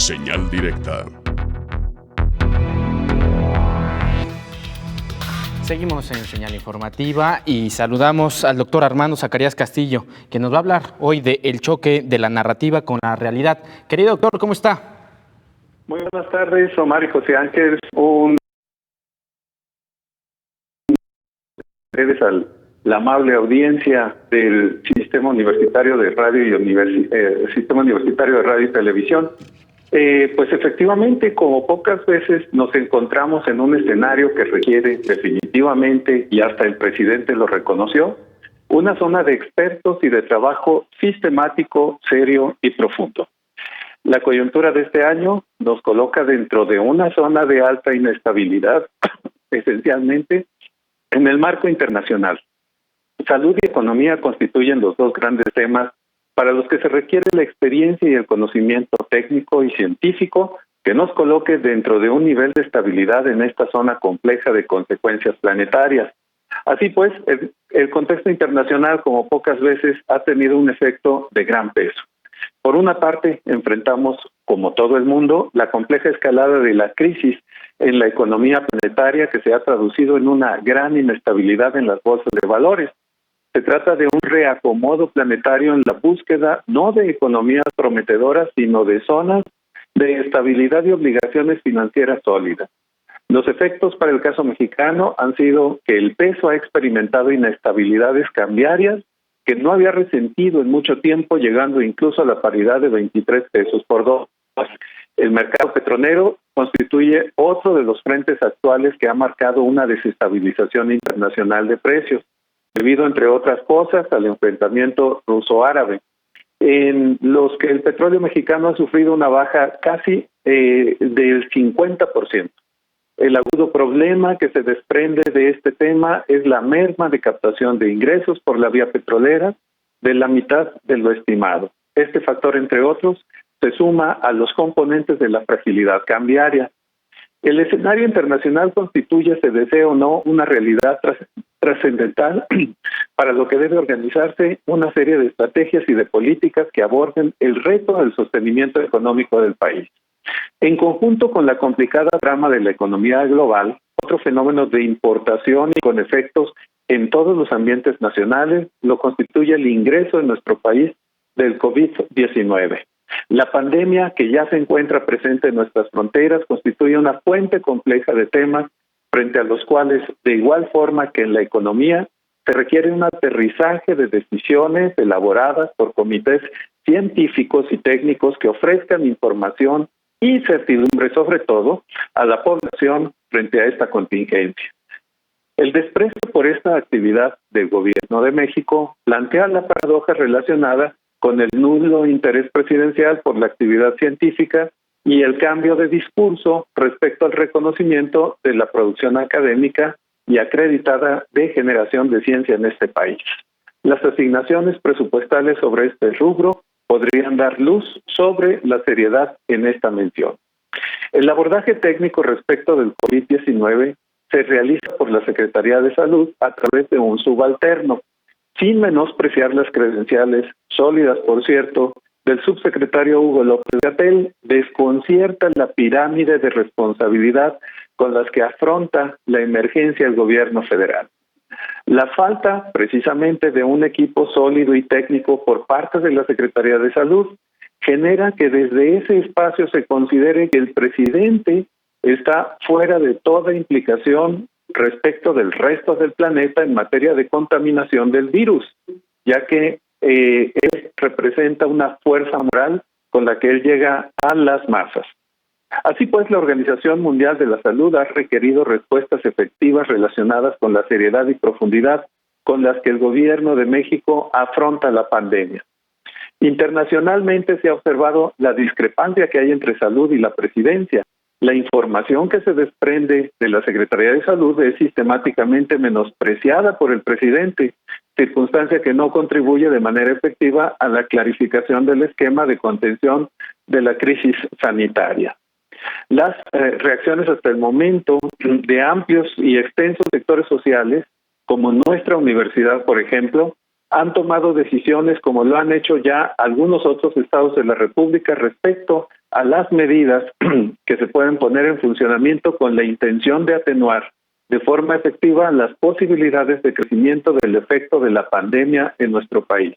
Señal directa. Seguimos en Señal Informativa y saludamos al doctor Armando Zacarías Castillo, que nos va a hablar hoy del choque de la narrativa con la realidad. Querido doctor, ¿cómo está? Muy buenas tardes, Omar y José Ángel. Gracias a la amable audiencia del Sistema Universitario de Radio y Sistema Universitario de Radio y Televisión. Pues efectivamente, como pocas veces nos encontramos en un escenario que requiere definitivamente, y hasta el presidente lo reconoció, una zona de expertos y de trabajo sistemático, serio y profundo. La coyuntura de este año nos coloca dentro de una zona de alta inestabilidad, esencialmente en el marco internacional. Salud y economía constituyen los dos grandes temas para los que se requiere la experiencia y el conocimiento técnico y científico que nos coloque dentro de un nivel de estabilidad en esta zona compleja de consecuencias planetarias. Así pues, el contexto internacional, como pocas veces, ha tenido un efecto de gran peso. Por una parte, enfrentamos, como todo el mundo, la compleja escalada de la crisis en la economía planetaria que se ha traducido en una gran inestabilidad en las bolsas de valores. Se trata de un reacomodo planetario en la búsqueda no de economías prometedoras, sino de zonas de estabilidad y obligaciones financieras sólidas. Los efectos para el caso mexicano han sido que el peso ha experimentado inestabilidades cambiarias que no había resentido en mucho tiempo, llegando incluso a la paridad de 23 pesos por dólar. El mercado petrolero constituye otro de los frentes actuales que ha marcado una desestabilización internacional de precios, debido, entre otras cosas, al enfrentamiento ruso-árabe, en los que el petróleo mexicano ha sufrido una baja casi del 50%. El agudo problema que se desprende de este tema es la merma de captación de ingresos por la vía petrolera de la mitad de lo estimado. Este factor, entre otros, se suma a los componentes de la fragilidad cambiaria. El escenario internacional constituye, se desee o no, una realidad trascendental para lo que debe organizarse una serie de estrategias y de políticas que aborden el reto del sostenimiento económico del país. En conjunto con la complicada trama de la economía global, otro fenómeno de importación y con efectos en todos los ambientes nacionales lo constituye el ingreso en nuestro país del COVID-19. La pandemia que ya se encuentra presente en nuestras fronteras constituye una fuente compleja de temas frente a los cuales, de igual forma que en la economía, se requiere un aterrizaje de decisiones elaboradas por comités científicos y técnicos que ofrezcan información y certidumbre, sobre todo, a la población frente a esta contingencia. El desprecio por esta actividad del Gobierno de México plantea la paradoja relacionada con el nulo interés presidencial por la actividad científica y el cambio de discurso respecto al reconocimiento de la producción académica y acreditada de generación de ciencia en este país. Las asignaciones presupuestales sobre este rubro podrían dar luz sobre la seriedad en esta mención. El abordaje técnico respecto del COVID-19 se realiza por la Secretaría de Salud a través de un subalterno, sin menospreciar las credenciales sólidas, por cierto, del subsecretario Hugo López-Gatell. Desconcierta la pirámide de responsabilidad con las que afronta la emergencia el gobierno federal. La falta, precisamente, de un equipo sólido y técnico por parte de la Secretaría de Salud genera que desde ese espacio se considere que el presidente está fuera de toda implicación respecto del resto del planeta en materia de contaminación del virus, ya que él representa una fuerza moral con la que él llega a las masas. Así pues, la Organización Mundial de la Salud ha requerido respuestas efectivas relacionadas con la seriedad y profundidad con las que el gobierno de México afronta la pandemia. Internacionalmente se ha observado la discrepancia que hay entre salud y la presidencia. La información que se desprende de la Secretaría de Salud es sistemáticamente menospreciada por el presidente, circunstancia que no contribuye de manera efectiva a la clarificación del esquema de contención de la crisis sanitaria. Las reacciones hasta el momento de amplios y extensos sectores sociales, como nuestra universidad, por ejemplo, han tomado decisiones como lo han hecho ya algunos otros estados de la República respecto a las medidas que se pueden poner en funcionamiento con la intención de atenuar de forma efectiva las posibilidades de crecimiento del efecto de la pandemia en nuestro país.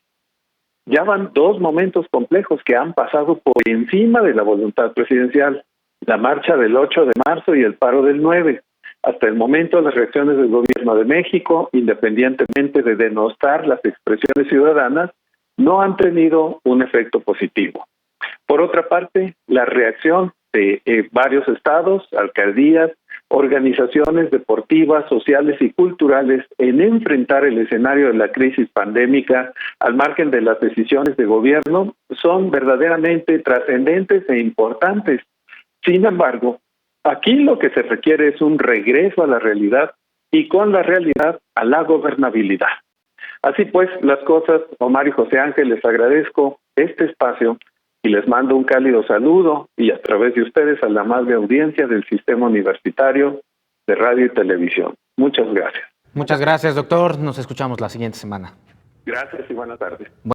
Ya van 2 momentos complejos que han pasado por encima de la voluntad presidencial, la marcha del 8 de marzo y el paro del 9. Hasta el momento, las reacciones del Gobierno de México, independientemente de denostar las expresiones ciudadanas, no han tenido un efecto positivo. Por otra parte, la reacción de varios estados, alcaldías, organizaciones deportivas, sociales y culturales en enfrentar el escenario de la crisis pandémica al margen de las decisiones de gobierno son verdaderamente trascendentes e importantes. Sin embargo, aquí lo que se requiere es un regreso a la realidad y con la realidad a la gobernabilidad. Así pues, las cosas, Omar y José Ángel, les agradezco este espacio y les mando un cálido saludo y a través de ustedes a la amable audiencia del Sistema Universitario de Radio y Televisión. Muchas gracias. Muchas gracias, doctor. Nos escuchamos la siguiente semana. Gracias y buenas tardes.